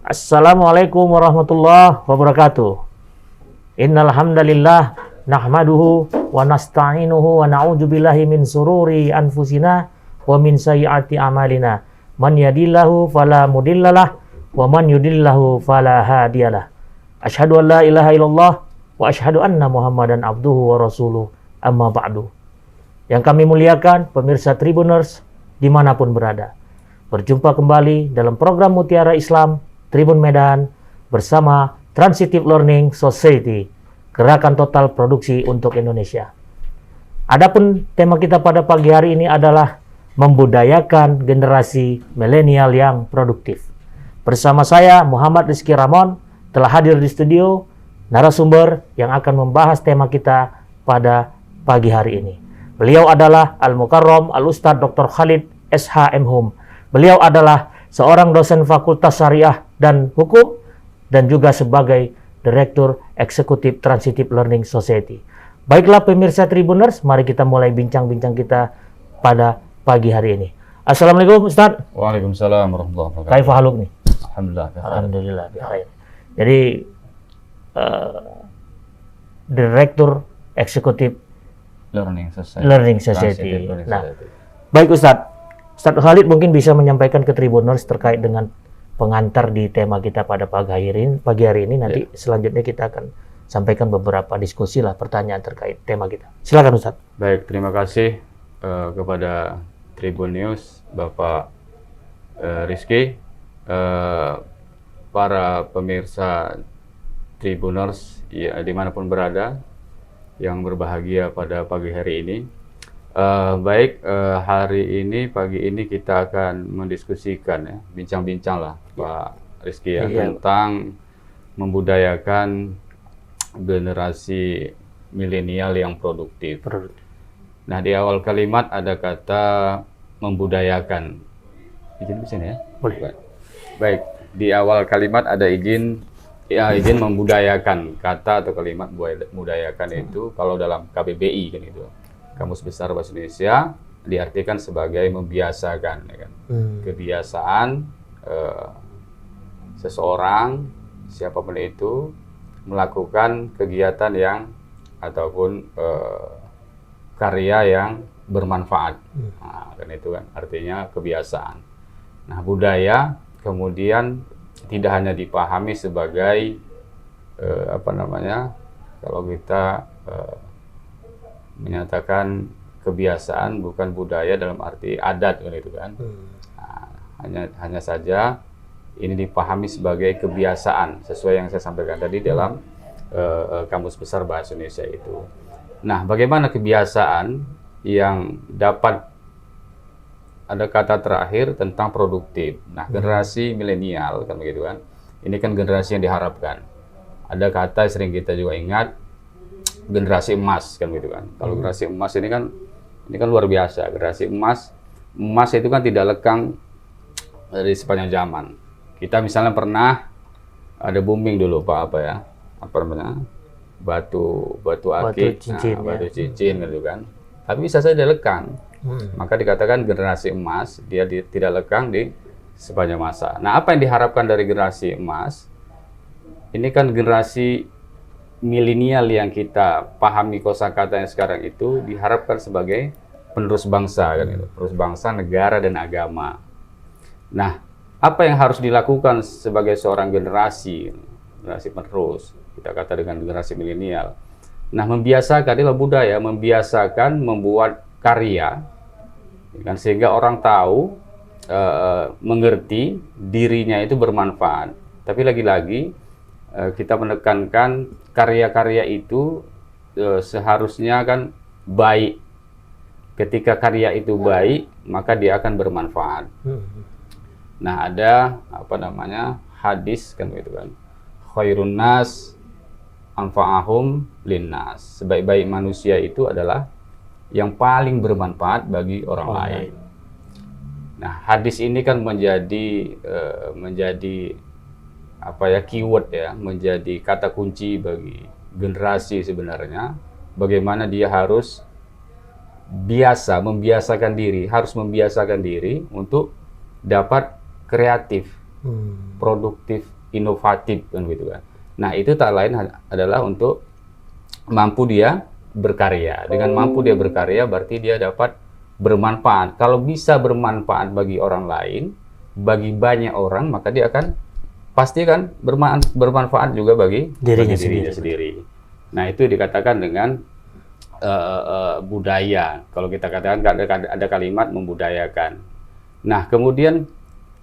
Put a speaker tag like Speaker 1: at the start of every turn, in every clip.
Speaker 1: Assalamualaikum warahmatullahi wabarakatuh. Innal hamdalillah nahmaduhu wa nasta'inuhu wa na'udzu billahi min sururi anfusina wa min sayyiati a'malina. Man yahdihillahu fala mudhillalah wa man yudhlillahu fala hadiyalah. Asyhadu an la ilaha illallah wa asyhadu anna Muhammadan abduhu wa rasuluh. Amma ba'du. Yang kami muliakan pemirsa Tribuners dimanapun berada. Berjumpa kembali dalam program Mutiara Islam Tribun Medan bersama Transitive Learning Society, Gerakan Total Produksi untuk Indonesia. Adapun tema kita pada pagi hari ini adalah membudayakan generasi milenial yang produktif. Bersama saya Muhammad Rizky Ramon telah hadir di studio narasumber yang akan membahas tema kita pada pagi hari ini. Beliau adalah Al-Mukarram Al-Ustadz Dr. Khalid SH.M. Hum. Beliau adalah seorang dosen Fakultas Syariah dan Hukum dan juga sebagai Direktur Eksekutif Transitive Learning Society. Baiklah pemirsa Tribuners, mari kita mulai bincang-bincang kita pada pagi hari ini. Assalamualaikum Ustaz.
Speaker 2: Waalaikumsalam warahmatullahi wabarakatuh.
Speaker 1: Kaifa haluk nih?
Speaker 2: Alhamdulillah.
Speaker 1: Alhamdulillah. Jadi Direktur Eksekutif Learning Society. Nah, baik Ustaz. Ustaz Khalid mungkin bisa menyampaikan ke Tribuners terkait dengan pengantar di tema kita pada pagi hari ini. Nanti selanjutnya kita akan sampaikan beberapa diskusi lah, pertanyaan terkait tema kita. Silakan Ustaz.
Speaker 2: Baik, terima kasih kepada Tribun News, Bapak Rizky, para pemirsa Tribuners ya, dimanapun berada yang berbahagia pada pagi hari ini. Hari ini, pagi ini kita akan mendiskusikan ya, bincang-bincang lah Pak Rizky ya, tentang membudayakan generasi milenial yang produktif. Nah, di awal kalimat ada kata membudayakan. Izin di sini ya?
Speaker 1: Boleh.
Speaker 2: Baik, di awal kalimat ada izin membudayakan. Kata atau kalimat membudayakan itu kalau dalam KBBI kan itu. Kamus Besar Bahasa Indonesia diartikan sebagai membiasakan, ya kan? Kebiasaan seseorang siapapun itu melakukan kegiatan yang ataupun karya yang bermanfaat. Nah, kan itu kan artinya kebiasaan. Nah, budaya kemudian tidak hanya dipahami sebagai kalau kita menyatakan kebiasaan bukan budaya dalam arti adat kan itu kan. Nah, hanya saja ini dipahami sebagai kebiasaan sesuai yang saya sampaikan tadi dalam Kamus Besar Bahasa Indonesia itu. Nah, bagaimana kebiasaan yang dapat, ada kata terakhir tentang produktif. Nah, generasi milenial kan begitu kan. Ini kan generasi yang diharapkan. Ada kata sering kita juga ingat, generasi emas kan gitu kan. Kalau generasi emas ini kan luar biasa. Generasi emas itu kan tidak lekang dari sepanjang zaman. Kita misalnya pernah ada booming dulu batu akik, batu cincin gitu kan. Tapi bisa saja lekang. Maka dikatakan generasi emas, dia tidak lekang di sepanjang masa. Nah, apa yang diharapkan dari generasi emas? Ini kan generasi milenial yang kita pahami kosakatanya sekarang itu diharapkan sebagai penerus bangsa kan gitu. Penerus bangsa, negara dan agama. Nah, apa yang harus dilakukan sebagai seorang generasi penerus? Kita kata dengan generasi milenial. Nah, membiasakan adalah budaya, membiasakan membuat karya kan, sehingga orang tahu, mengerti dirinya itu bermanfaat. Tapi lagi-lagi kita menekankan karya-karya itu seharusnya kan baik. Ketika karya itu baik, maka dia akan bermanfaat. Nah, ada hadis kan gitu kan. Khairun nas anfa'ahum linnas. Sebaik-baik manusia itu adalah yang paling bermanfaat bagi orang lain. Nah, hadis ini kan menjadi keyword ya, menjadi kata kunci bagi generasi sebenarnya. Bagaimana dia harus membiasakan diri untuk dapat kreatif produktif, inovatif kan gitu kan. Nah, itu tak lain adalah untuk mampu dia berkarya. Dengan mampu dia berkarya berarti dia dapat bermanfaat. Kalau bisa bermanfaat bagi orang lain, bagi banyak orang, maka dia akan pasti kan bermanfaat juga bagi dirinya sendiri. Nah, itu dikatakan dengan budaya. Kalau kita katakan ada kalimat membudayakan. Nah, kemudian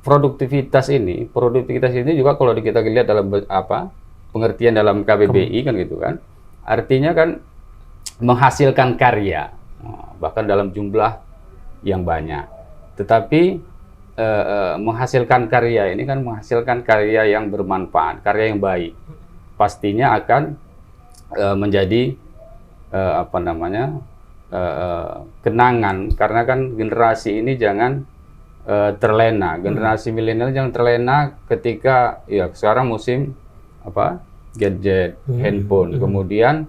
Speaker 2: produktivitas ini juga kalau kita lihat dalam pengertian dalam KBBI kan gitu kan, artinya kan menghasilkan karya, bahkan dalam jumlah yang banyak. Tetapi menghasilkan karya ini kan menghasilkan karya yang bermanfaat, karya yang baik, pastinya akan menjadi kenangan, karena kan generasi ini jangan terlena, generasi milenial jangan terlena ketika ya sekarang musim gadget, handphone, kemudian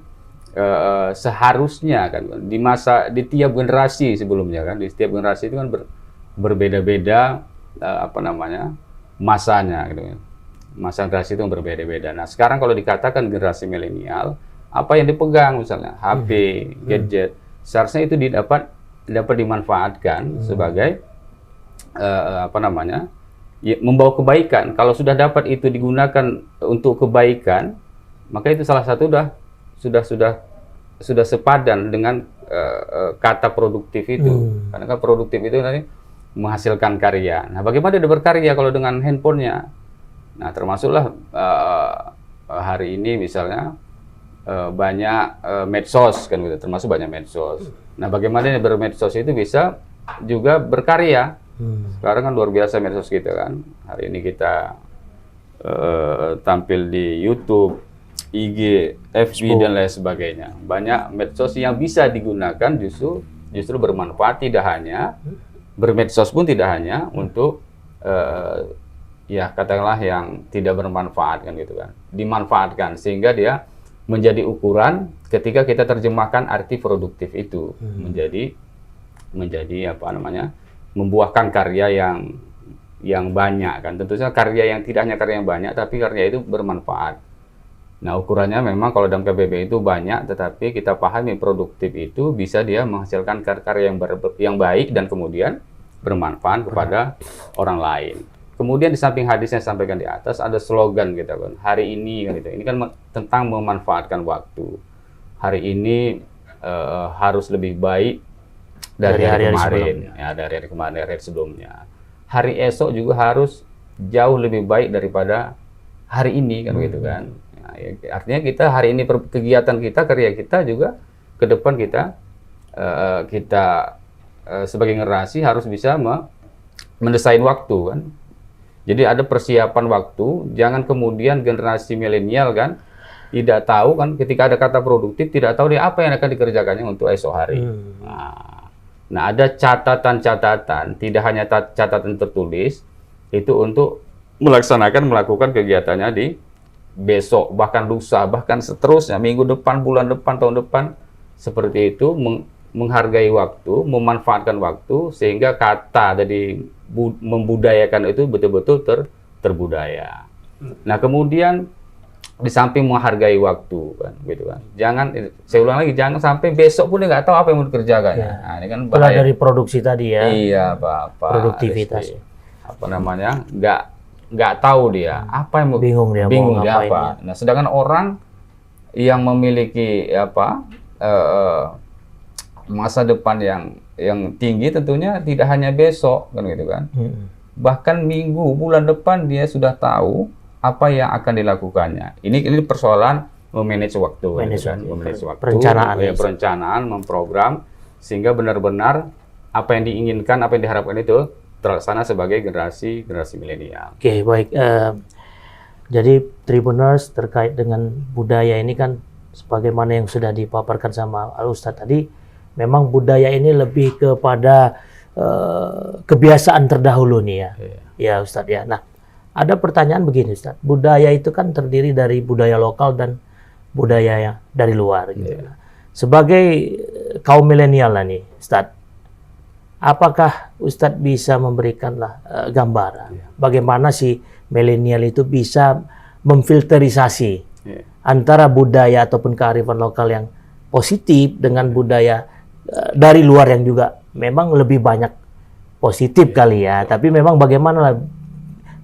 Speaker 2: seharusnya kan di tiap generasi sebelumnya kan, di setiap generasi itu kan berbeda-beda masanya gitu. Masa generasi itu berbeda-beda. Nah, sekarang kalau dikatakan generasi milenial, apa yang dipegang misalnya HP, gadget, seharusnya itu dapat dimanfaatkan sebagai membawa kebaikan. Kalau sudah dapat itu digunakan untuk kebaikan, maka itu salah satu sudah sepadan dengan kata produktif itu. Karena kan produktif itu nanti menghasilkan karya. Nah, bagaimana dia berkarya kalau dengan handphonenya? Nah, termasuklah hari ini misalnya banyak medsos kan gitu, termasuk banyak medsos. Nah, bagaimana dia bermedsos itu bisa juga berkarya? Sekarang kan luar biasa medsos kita kan. Hari ini kita tampil di YouTube, IG, FB dan lain sebagainya. Banyak medsos yang bisa digunakan justru bermanfaat, tidak hanya bermedsos pun tidak hanya untuk ya katakanlah yang tidak bermanfaat kan gitu kan. Dimanfaatkan sehingga dia menjadi ukuran ketika kita terjemahkan arti produktif itu menjadi membuahkan karya yang banyak kan. Tentu saja karya yang tidak hanya karya yang banyak tapi karya itu bermanfaat. Nah, ukurannya memang kalau dalam KBBI itu banyak, tetapi kita pahami produktif itu bisa dia menghasilkan karya yang baik dan kemudian bermanfaat kepada orang lain. Kemudian di samping hadis yang sampaikan di atas ada slogan kita kan, hari ini kan gitu. Ini kan tentang memanfaatkan waktu. Hari ini harus lebih baik dari hari kemarin, dari hari sebelumnya. Hari esok juga harus jauh lebih baik daripada hari ini kan gitu kan. Nah, ya, artinya kita hari ini kegiatan kita, karya kita juga ke depan kita sebagai generasi harus bisa mendesain waktu kan. Jadi ada persiapan waktu, jangan kemudian generasi milenial kan tidak tahu kan ketika ada kata produktif tidak tahu dia apa yang akan dikerjakannya untuk esok hari. Nah, ada catatan-catatan, tidak hanya catatan tertulis itu untuk melakukan kegiatannya di besok, bahkan lusa, bahkan seterusnya, minggu depan, bulan depan, tahun depan, seperti itu, menghargai waktu, memanfaatkan waktu, sehingga kata dari membudayakan itu betul-betul terbudaya. Nah, kemudian di samping menghargai waktu, kan, gitu kan. Saya ulang lagi, jangan sampai besok pun dia nggak tahu apa yang mau dikerjakan.
Speaker 1: Ya.
Speaker 2: Nah, ini kan bahaya.
Speaker 1: Dari produksi tadi ya.
Speaker 2: Iya,
Speaker 1: produktivitas.
Speaker 2: Nggak tahu dia apa yang
Speaker 1: bingung dia
Speaker 2: apa. Nah, sedangkan orang yang memiliki masa depan yang tinggi tentunya tidak hanya besok kan gitu kan. Bahkan minggu, bulan depan dia sudah tahu apa yang akan dilakukannya. Ini persoalan memanage waktu, memanage waktu, perencanaan, memprogram sehingga benar-benar apa yang diinginkan, apa yang diharapkan itu terlaksana sebagai generasi milenial.
Speaker 1: Oke, baik. Jadi Tribuners terkait dengan budaya ini kan sebagaimana yang sudah dipaparkan sama Al-Ustadz tadi, memang budaya ini lebih kepada kebiasaan terdahulu nih ya. Ya Ustadz ya. Nah, ada pertanyaan begini Ustadz. Budaya itu kan terdiri dari budaya lokal dan budaya yang dari luar gitu. Sebagai kaum milenial lah nih Ustadz, apakah Ustadz bisa memberikanlah gambaran bagaimana sih milenial itu bisa memfilterisasi antara budaya ataupun kearifan lokal yang positif dengan budaya dari luar yang juga memang lebih banyak positif kali ya. Tapi memang bagaimana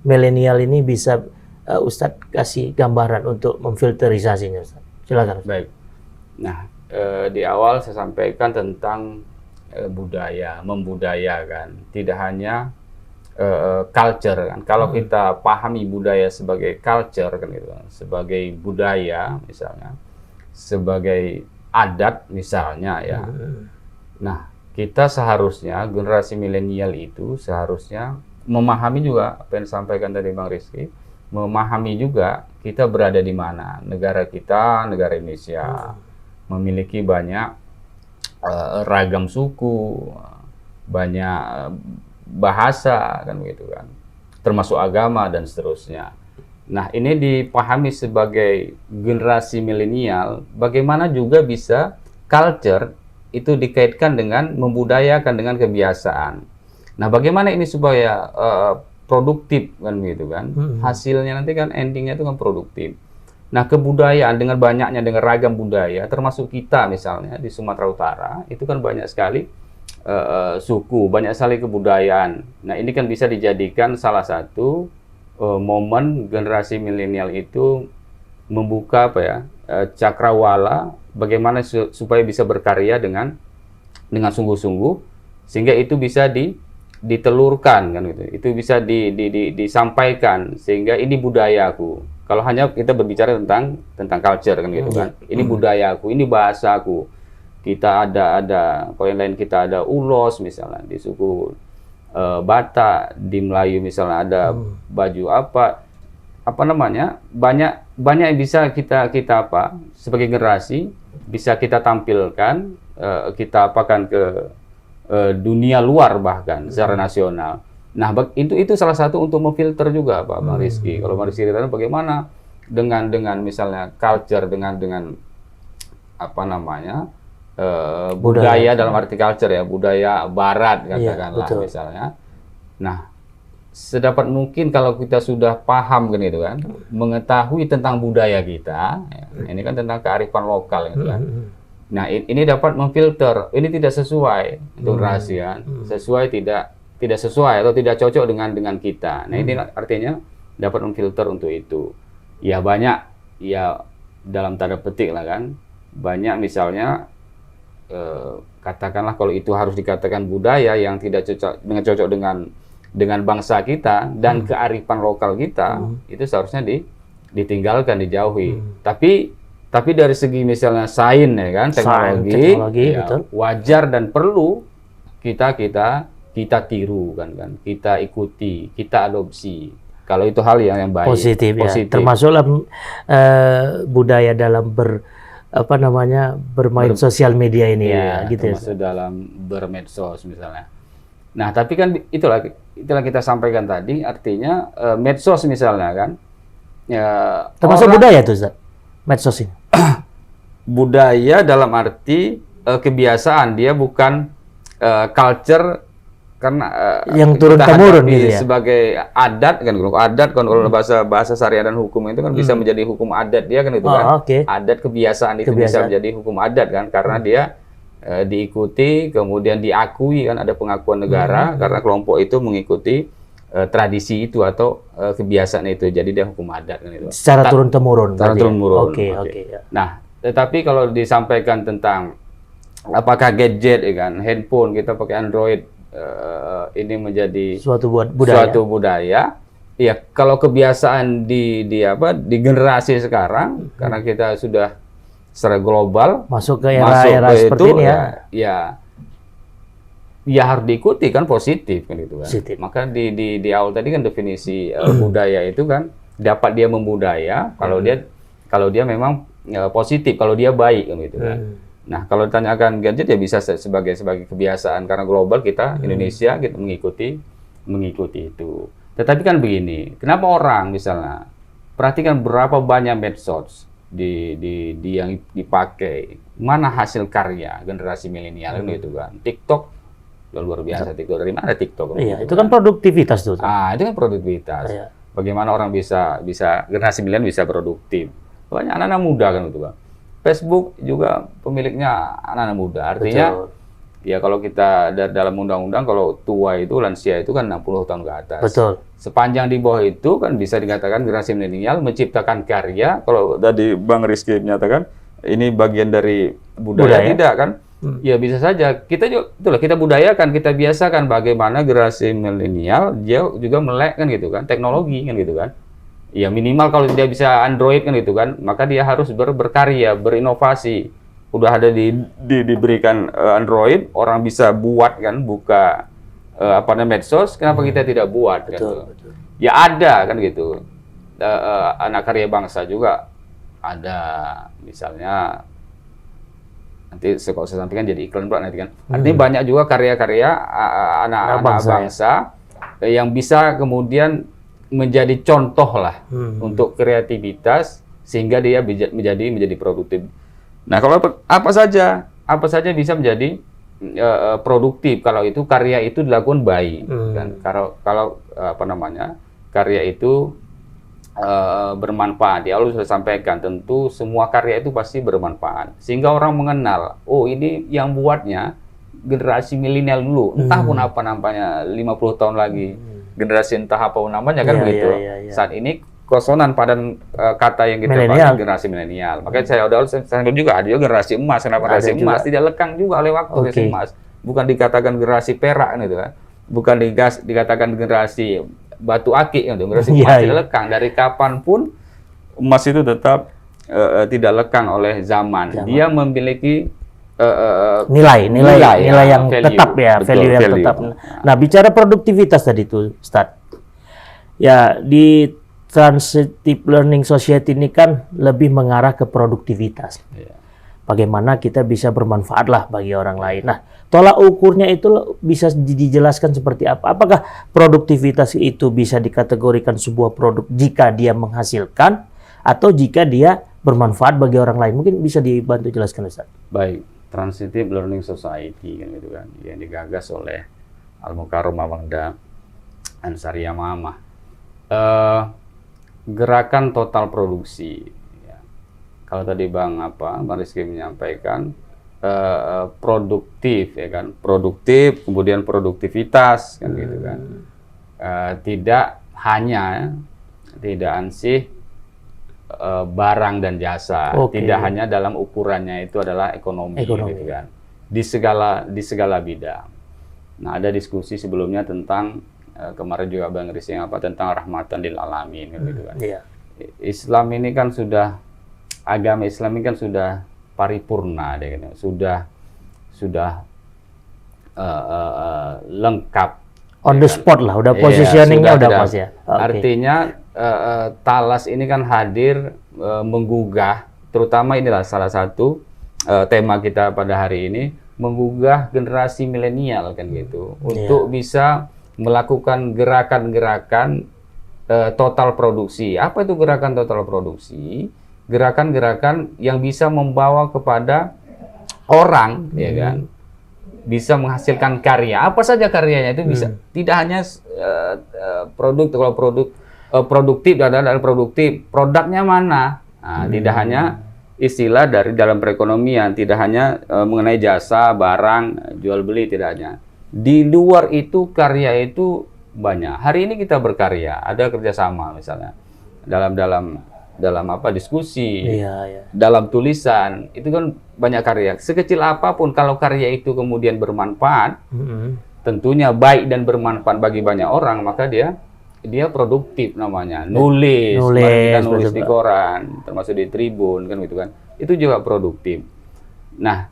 Speaker 1: milenial ini bisa Ustadz kasih gambaran untuk memfilterisasinya, Ustadz? Silakan.
Speaker 2: Baik. Nah, di awal saya sampaikan tentang budaya, membudayakan, tidak hanya culture kan. Kalau kita pahami budaya sebagai culture kan gitu, sebagai budaya misalnya, sebagai adat misalnya ya. Nah, kita seharusnya generasi milenial itu seharusnya memahami juga apa yang disampaikan tadi Bang Rizky, memahami juga kita berada di mana. Negara kita, negara Indonesia memiliki banyak ragam suku, banyak bahasa kan begitu kan, termasuk agama dan seterusnya. Nah, ini dipahami sebagai generasi milenial, bagaimana juga bisa culture itu dikaitkan dengan membudayakan dengan kebiasaan. Nah, bagaimana ini supaya produktif kan begitu kan? Hasilnya nanti kan endingnya itu kan produktif. Nah, kebudayaan dengan banyaknya, dengan ragam budaya, termasuk kita misalnya di Sumatera Utara, itu kan banyak sekali suku, banyak sekali kebudayaan. Nah, ini kan bisa dijadikan salah satu momen generasi milenial itu membuka apa ya, cakrawala bagaimana supaya bisa berkarya dengan sungguh-sungguh, sehingga itu bisa ditelurkan kan gitu. Itu bisa disampaikan sehingga ini budayaku. Kalau hanya kita berbicara tentang culture kan gitu kan. Ini budayaku, ini bahasaku. Kita ada kalau yang lain kita ada ulos misalnya di suku Batak, di Melayu misalnya ada baju apa namanya, banyak yang bisa kita apa sebagai generasi bisa kita tampilkan, kita apakan ke dunia luar bahkan secara nasional. Nah, itu salah satu untuk memfilter juga Pak Bang Rizky. Kalau Bang Rizky tanya bagaimana dengan misalnya culture dengan apa namanya budaya dalam arti culture ya, budaya barat katakanlah misalnya. Nah, sedapat mungkin kalau kita sudah paham kan itu kan, mengetahui tentang budaya kita, ya, ini kan tentang kearifan lokal gitu kan. Nah, ini dapat memfilter, ini tidak sesuai itu rahasia, sesuai tidak sesuai atau tidak cocok dengan kita. Nah, ini artinya dapat memfilter untuk itu. Ya banyak, ya dalam tanda petik lah kan, banyak misalnya katakanlah kalau itu harus dikatakan budaya yang tidak cocok dengan bangsa kita dan kearifan lokal kita, itu seharusnya ditinggalkan, dijauhi. Tapi dari segi misalnya sains ya kan, teknologi ya, betul, wajar dan perlu kita tiru kan, kita ikuti, kita adopsi. Kalau itu hal yang baik, positif.
Speaker 1: Ya. Termasuklah budaya dalam bermain sosial media ini ya gitu
Speaker 2: termasuk ya. Dalam bermedsos misalnya. Nah, tapi kan itulah kita sampaikan tadi, artinya medsos misalnya kan ya,
Speaker 1: termasuk budaya tuh Zat, medsos ini.
Speaker 2: Budaya dalam arti kebiasaan, dia bukan culture karena
Speaker 1: yang turun temurun gitu ya,
Speaker 2: sebagai adat kan, kalau bahasa syariah dan hukum itu kan bisa menjadi hukum adat dia kan itu kan. Adat kebiasaan itu bisa menjadi hukum adat kan, karena dia diikuti kemudian diakui kan, ada pengakuan negara karena kelompok itu mengikuti tradisi itu atau kebiasaan itu, jadi dia hukum adat kan itu.
Speaker 1: Secara turun temurun.
Speaker 2: Oke. Ya. Nah, tetapi kalau disampaikan tentang apakah gadget ya kan, handphone kita pakai Android, ini menjadi suatu budaya. Ya, kalau kebiasaan di generasi sekarang, karena kita sudah secara global
Speaker 1: masuk ke era seperti ini
Speaker 2: ya harus diikuti kan, positif kan itu kan. Maka di awal tadi kan definisi budaya itu kan dapat dia membudaya kalau dia memang positif, kalau dia baik kan gitu kan. Nah, kalau ditanyakan gadget ya bisa sebagai kebiasaan karena global kita Indonesia kita mengikuti itu. Tetapi kan begini, kenapa orang misalnya perhatikan berapa banyak medsos yang dipakai, mana hasil karya generasi milenial itu kan. TikTok luar biasa, TikTok dari mana TikTok?
Speaker 1: Iya, itu kan produktivitas tuh.
Speaker 2: Itu kan produktivitas. Bagaimana orang bisa generasi milenial bisa produktif. Banyak anak-anak muda kan gitu kan. Facebook juga pemiliknya anak-anak muda. Artinya ya kalau kita dalam undang-undang kalau tua itu lansia itu kan 60 tahun ke atas.
Speaker 1: Betul.
Speaker 2: Sepanjang di bawah itu kan bisa dikatakan generasi milenial menciptakan karya. Kalau tadi Bang Rizky menyatakan ini bagian dari budaya. Tidak kan? Ya bisa saja. Kita juga itulah kita budayakan, kita biasakan bagaimana generasi milenial dia juga melek kan gitu kan, teknologi kan gitu kan. Ya minimal kalau dia bisa Android kan gitu kan, maka dia harus berkarya, berinovasi. Udah ada diberikan Android, orang bisa buat kan, buka medsos, kenapa kita tidak buat?
Speaker 1: Betul,
Speaker 2: kan?
Speaker 1: betul.
Speaker 2: Ya ada kan gitu. Anak karya bangsa juga ada, misalnya nanti kalau saya sampaikan jadi iklan pula nanti kan. Artinya banyak juga karya-karya anak-anak bangsa yang bisa kemudian menjadi contoh lah untuk kreativitas sehingga dia menjadi produktif. Nah, kalau apa saja bisa menjadi produktif kalau itu karya itu dilakukan baik kan. Kalau karya itu bermanfaat. Ya Allah sudah sampaikan, tentu semua karya itu pasti bermanfaat. Sehingga orang mengenal, oh ini yang buatnya generasi milenial dulu. Entah pun apa namanya, 50 tahun lagi. Generasi entah apa namanya kan begitu. Saat ini konsonan padan kata yang kita pakai generasi milenial. Makanya saya juga ada juga generasi emas. Kenapa generasi emas? Tidak lekang juga oleh waktu generasi emas. Bukan dikatakan generasi perak gitu kan. Bukan dikatakan generasi batu akik gitu. Generasi emas tidak lekang. Dari kapanpun emas itu tetap tidak lekang oleh zaman. Dia memiliki nilai
Speaker 1: yang value, tetap ya, value yang tetap. Nah, bicara produktivitas tadi itu, Ustaz. Ya, di Transitive Learning Society ini kan lebih mengarah ke produktivitas. Bagaimana kita bisa bermanfaat lah bagi orang lain. Nah, tolak ukurnya itu bisa dijelaskan seperti apa? Apakah produktivitas itu bisa dikategorikan sebuah produk jika dia menghasilkan atau jika dia bermanfaat bagi orang lain? Mungkin bisa dibantu jelaskan, Ustaz.
Speaker 2: Baik. Transitive Learning Society kan gitu kan, yang digagas oleh Al-Mukarram Mawangda Ansari Yamamah. Gerakan total produksi. Ya. Kalau tadi Bang Rizky menyampaikan produktif ya kan, produktif kemudian produktivitas kan gitu kan. Tidak ansih barang dan jasa, tidak hanya dalam ukurannya itu adalah ekonomi. Gitu kan. Di segala bidang. Nah, ada diskusi sebelumnya tentang kemarin juga Bang Rizky tentang rahmatan lil alamin gitu kan. Islam ini kan agama Islam ini kan sudah paripurna deh, sudah lengkap.
Speaker 1: On the spot lah, udah positioningnya udah pas ya.
Speaker 2: Artinya Talas ini kan hadir menggugah, terutama inilah salah satu tema kita pada hari ini, menggugah generasi milenial kan gitu, untuk bisa melakukan gerakan-gerakan total produksi. Apa itu gerakan total produksi? Gerakan-gerakan yang bisa membawa kepada orang, ya kan, bisa menghasilkan karya. Apa saja karyanya itu bisa, tidak hanya kalau produktif adalah produktif, produknya mana? Nah, tidak hanya istilah dari dalam perekonomian, tidak hanya mengenai jasa, barang, jual beli, tidak hanya. Di luar itu karya itu banyak. Hari ini kita berkarya, ada kerjasama misalnya dalam diskusi, dalam tulisan, itu kan banyak karya. Sekecil apapun kalau karya itu kemudian bermanfaat, tentunya baik dan bermanfaat bagi banyak orang, maka dia produktif namanya. Nulis di koran, termasuk di Tribun kan gitu kan. Itu juga produktif. Nah,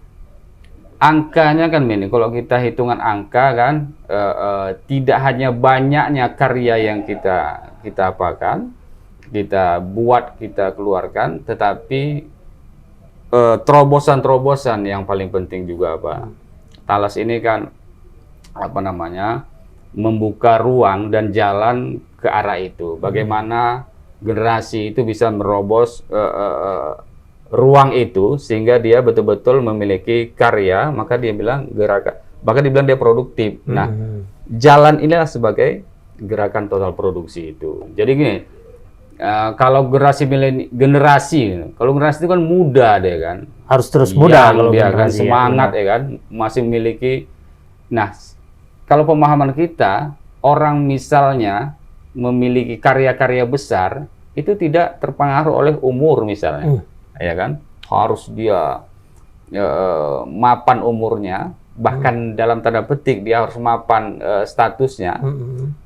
Speaker 2: angkanya kan ini, kalau kita hitungan angka kan, tidak hanya banyaknya karya yang kita buat, kita keluarkan, tetapi terobosan-terobosan yang paling penting juga Talas ini kan membuka ruang dan jalan ke arah itu. Bagaimana generasi itu bisa merobos ruang itu sehingga dia betul-betul memiliki karya, maka dia bilang dia produktif. Nah, jalan inilah sebagai gerakan total produksi itu. Jadi gini, kalau generasi itu kan muda deh kan,
Speaker 1: harus terus muda kalau
Speaker 2: dia kan
Speaker 1: generasi,
Speaker 2: semangat ya kan, masih memiliki. Nah, kalau pemahaman kita, orang misalnya memiliki karya-karya besar itu tidak terpengaruh oleh umur misalnya, ya kan, harus dia mapan umurnya, bahkan dalam tanda petik dia harus mapan statusnya,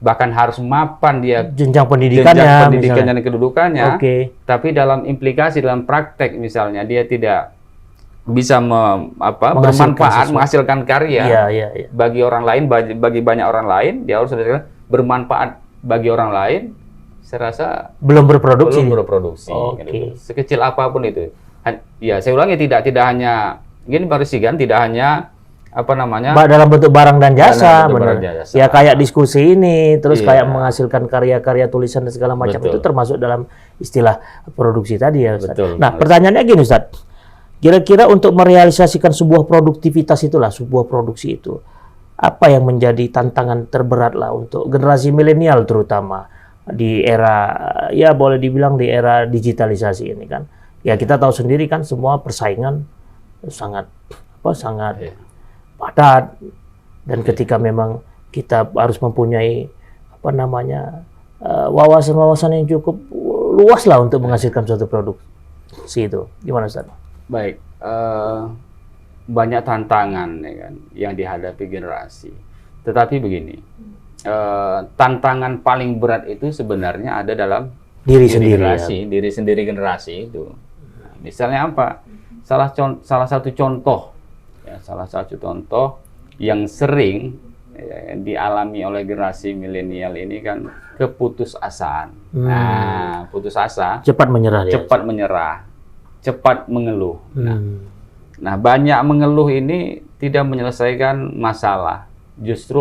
Speaker 2: bahkan harus mapan dia
Speaker 1: jenjang pendidikannya
Speaker 2: dan kedudukannya. Tapi dalam implikasi, dalam praktek misalnya dia tidak bisa bermanfaat, menghasilkan karya bagi orang lain, bagi banyak orang lain, dia harus bermanfaat bagi orang lain. Saya rasa belum berproduksi. Gitu. Sekecil apapun itu. Ya, saya ulangi, tidak hanya gini Pak Rizky kan, tidak hanya
Speaker 1: dalam bentuk barang dan jasa, ya kayak diskusi ini, terus kayak menghasilkan karya-karya tulisan dan segala macam, itu termasuk dalam istilah produksi tadi ya Ustaz. Nah, pertanyaannya gini Ustaz, kira-kira untuk merealisasikan sebuah produktivitas itulah, sebuah produksi itu, apa yang menjadi tantangan terberat lah untuk generasi milenial terutama di era, ya boleh dibilang di era digitalisasi ini kan? Ya kita tahu sendiri kan, semua persaingan sangat padat, dan ketika memang kita harus mempunyai wawasan-wawasan yang cukup luas lah untuk menghasilkan suatu produksi itu. Gimana Ustaz?
Speaker 2: Baik, banyak tantangan ya kan yang dihadapi generasi. Tetapi begini, tantangan paling berat itu sebenarnya ada dalam diri sendiri generasi itu. Nah, misalnya apa? Salah satu contoh yang sering dialami oleh generasi milenial ini kan keputusasaan. Nah, putus asa, cepat menyerah, cepat mengeluh. Nah, banyak mengeluh ini tidak menyelesaikan masalah. Justru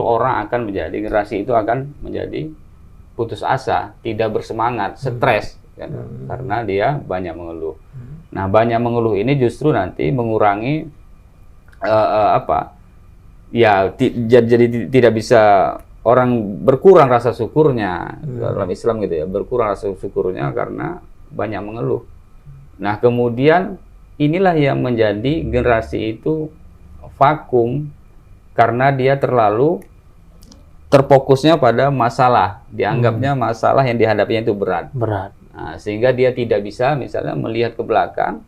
Speaker 2: generasi itu akan menjadi putus asa, tidak bersemangat, stres kan? Karena dia banyak mengeluh. Nah, banyak mengeluh ini justru nanti mengurangi jadi tidak bisa, orang berkurang rasa syukurnya dalam Islam gitu ya, berkurang rasa syukurnya karena banyak mengeluh. Nah, kemudian inilah yang menjadi generasi itu vakum karena dia terlalu terfokusnya pada masalah, dianggapnya masalah yang dihadapinya itu berat. Nah, sehingga dia tidak bisa misalnya melihat ke belakang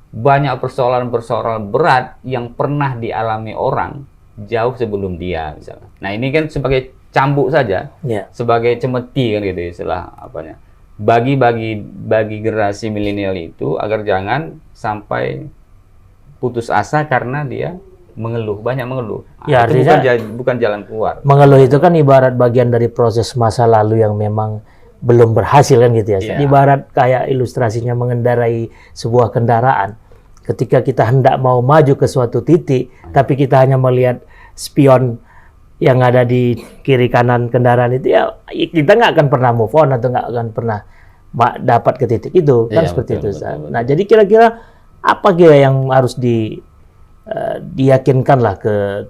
Speaker 2: banyak persoalan-persoalan berat yang pernah dialami orang jauh sebelum dia misalnya. Nah, ini kan sebagai cambuk saja, sebagai cemeti kan gitu istilah apanya. Bagi generasi milenial itu agar jangan sampai putus asa karena dia banyak mengeluh. Nah,
Speaker 1: ya,
Speaker 2: itu bukan jalan keluar.
Speaker 1: Mengeluh itu kan ibarat bagian dari proses masa lalu yang memang belum berhasil kan gitu ya. Ibarat kayak ilustrasinya mengendarai sebuah kendaraan. Ketika kita hendak mau maju ke suatu titik, tapi kita hanya melihat spion yang ada di kiri kanan kendaraan itu, ya kita nggak akan pernah move on atau nggak akan pernah dapat ke titik itu kan, seperti itu. Betul. Nah, jadi kira-kira apa yang harus diyakinkan lah ke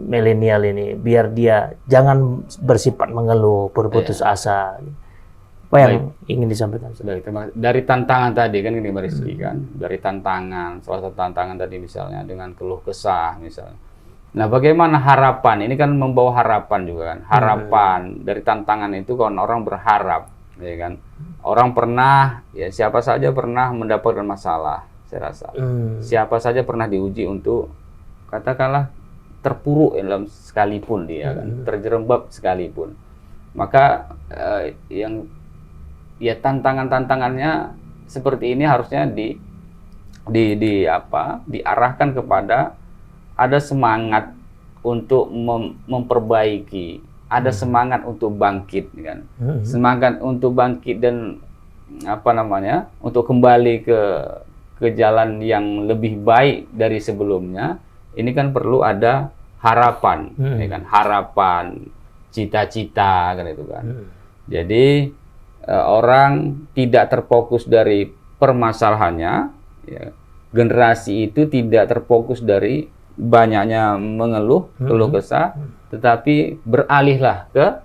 Speaker 1: milenial ini biar dia jangan bersifat mengeluh, berputus asa. Apa yang ingin disampaikan?
Speaker 2: Dari tantangan tadi kan ini Mbak Rizky kan, dari tantangan, salah satu tantangan tadi misalnya dengan keluh kesah misalnya. Nah, bagaimana harapan? Ini kan membawa harapan juga kan. Harapan dari tantangan itu kan orang berharap, ya kan. Orang pernah, ya siapa saja pernah mendapatkan masalah, saya rasa. Siapa saja pernah diuji untuk katakanlah terpuruk dalam sekalipun dia kan, terjerembab sekalipun. Maka tantangannya seperti ini harusnya diarahkan kepada ada semangat untuk memperbaiki, ada semangat untuk bangkit kan. Semangat untuk bangkit dan untuk kembali ke jalan yang lebih baik dari sebelumnya. Ini kan perlu ada harapan, ya kan? Harapan, cita-cita kan itu kan. Jadi orang tidak terfokus dari permasalahannya, ya. Generasi itu tidak terfokus dari banyaknya mengeluh, keluh kesah, tetapi beralihlah ke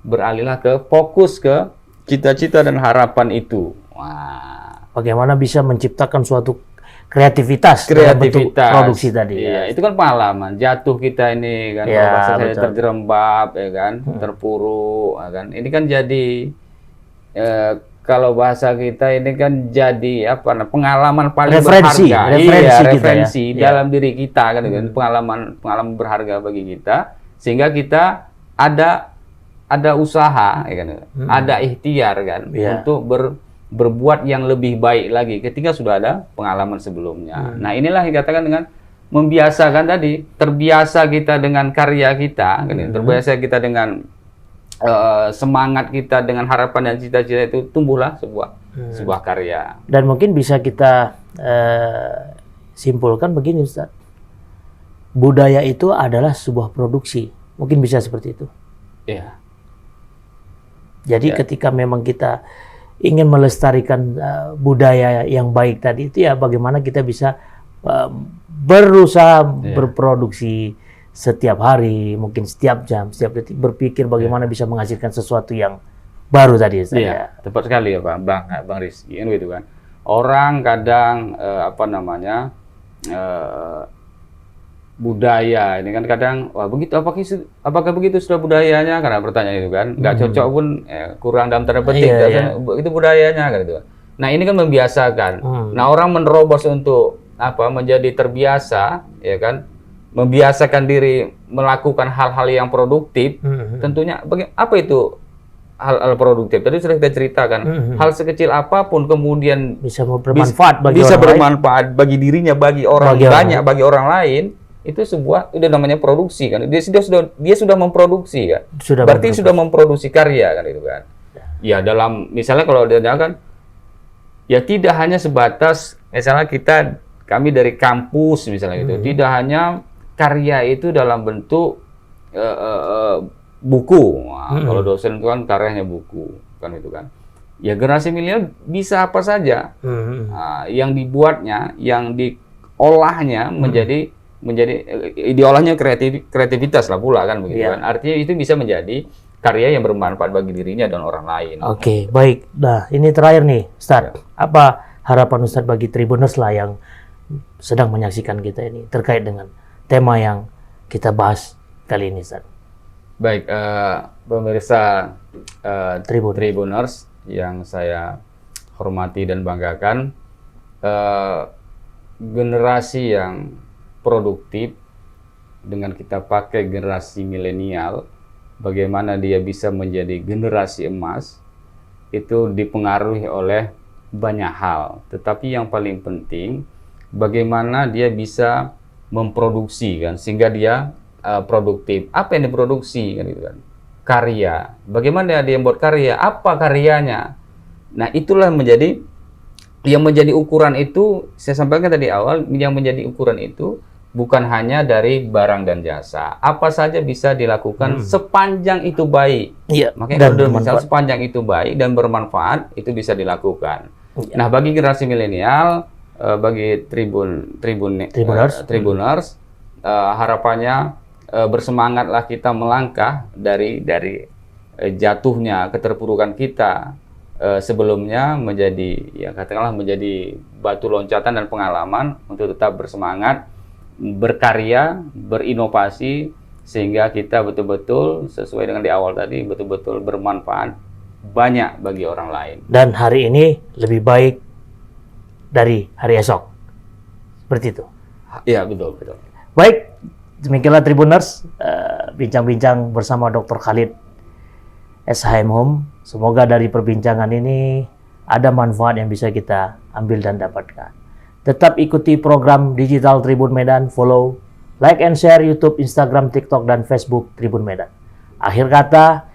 Speaker 2: beralihlah ke fokus ke cita-cita dan harapan itu. Wah,
Speaker 1: bagaimana bisa menciptakan suatu kreativitas dalam bentuk produksi tadi.
Speaker 2: Iya, itu kan pengalaman. Jatuh kita ini kan, kalau bahasa saya terjerembab, ya kan, terpuruk, ya kan. Ini kan jadi kalau bahasa kita ini kan jadi apa? Pengalaman paling berharga. Referensi dalam diri kita kan, pengalaman berharga bagi kita, sehingga kita ada usaha, ya kan, ada ikhtiar kan, untuk berbuat yang lebih baik lagi ketika sudah ada pengalaman sebelumnya. Nah, inilah yang dikatakan dengan membiasakan tadi, terbiasa kita dengan karya kita, kan, terbiasa kita dengan semangat kita dengan harapan dan cita-cita, itu tumbuhlah sebuah karya. Dan
Speaker 1: mungkin bisa kita simpulkan begini, Ustaz. Budaya itu adalah sebuah produksi. Mungkin bisa seperti itu.
Speaker 2: Iya.
Speaker 1: Jadi ketika memang kita ingin melestarikan budaya yang baik tadi itu, ya bagaimana kita bisa berusaha berproduksi setiap hari, mungkin setiap jam, setiap detik, berpikir bagaimana bisa menghasilkan sesuatu yang baru tadi.
Speaker 2: Iya, tepat sekali ya Pak, Bang Rizky, kan gitu kan. Orang kadang budaya ini kan kadang, wah begitu, apakah begitu sudah budayanya? Karena pertanyaan itu kan, nggak cocok pun, kurang dalam tanda petik, itu budayanya kan gitu. Nah, ini kan membiasakan. Nah, orang menerobos untuk menjadi terbiasa, ya kan, membiasakan diri melakukan hal-hal yang produktif. Tentunya apa itu hal-hal produktif? Tadi sudah kita ceritakan, hal sekecil apapun kemudian
Speaker 1: bisa bermanfaat
Speaker 2: bagi dirinya, bagi orang banyak, bagi orang lain. Itu udah namanya produksi kan. Dia sudah memproduksi kan. Berarti sudah memproduksi karya kan, itu kan. Ya, dalam misalnya kalau dia kan, ya tidak hanya sebatas misalnya kami dari kampus misalnya gitu. Tidak hanya karya itu dalam bentuk buku. Kalau dosen itu kan karyanya buku kan, itu kan. Ya, generasi milenial bisa apa saja. Yang dibuatnya, yang diolahnya diolahnya kreativitas lah pula kan, begitu kan. Artinya itu bisa menjadi karya yang bermanfaat bagi dirinya dan orang lain.
Speaker 1: Oke, baik. Nah, ini terakhir nih, Ustaz. Apa harapan Ustaz bagi Tribuners lah yang sedang menyaksikan kita ini terkait dengan tema yang kita bahas kali ini, Ustaz?
Speaker 2: Baik, pemirsa Tribuners yang saya hormati dan banggakan, generasi yang produktif dengan kita pakai generasi milenial, bagaimana dia bisa menjadi generasi emas, itu dipengaruhi oleh banyak hal. Tetapi yang paling penting, bagaimana dia bisa memproduksi kan, sehingga dia produktif. Apa yang diproduksi kan, itu kan? Karya. Bagaimana dia membuat karya? Apa karyanya? Nah, itulah yang menjadi ukuran itu. Saya sampaikan tadi awal, yang menjadi ukuran itu bukan hanya dari barang dan jasa. Apa saja bisa dilakukan sepanjang itu baik. Makanya kalau misal sepanjang itu baik dan bermanfaat, itu bisa dilakukan. Nah, bagi generasi milenial, bagi Tribuners, harapannya bersemangatlah kita melangkah dari jatuhnya keterpurukan kita sebelumnya, menjadi katakanlah menjadi batu loncatan dan pengalaman untuk tetap bersemangat, berkarya, berinovasi, sehingga kita betul-betul sesuai dengan di awal tadi, betul-betul bermanfaat banyak bagi orang lain.
Speaker 1: Dan hari ini lebih baik dari hari esok. Seperti itu.
Speaker 2: Iya, betul.
Speaker 1: Baik, demikianlah Tribuners, bincang-bincang bersama Dr. Khalid SHM Home. Semoga dari perbincangan ini ada manfaat yang bisa kita ambil dan dapatkan. Tetap ikuti program Digital Tribun Medan, follow, like and share YouTube, Instagram, TikTok, dan Facebook Tribun Medan. Akhir kata,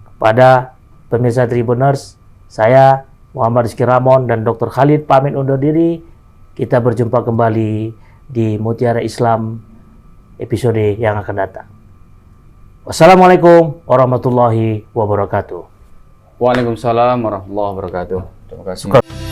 Speaker 1: kepada pemirsa Tribuners, saya Muhammad Rizky Ramon dan Dr. Khalid pamit undur diri. Kita berjumpa kembali di Mutiara Islam episode yang akan datang. Wassalamualaikum warahmatullahi wabarakatuh.
Speaker 2: Waalaikumsalam warahmatullahi wabarakatuh. Terima kasih.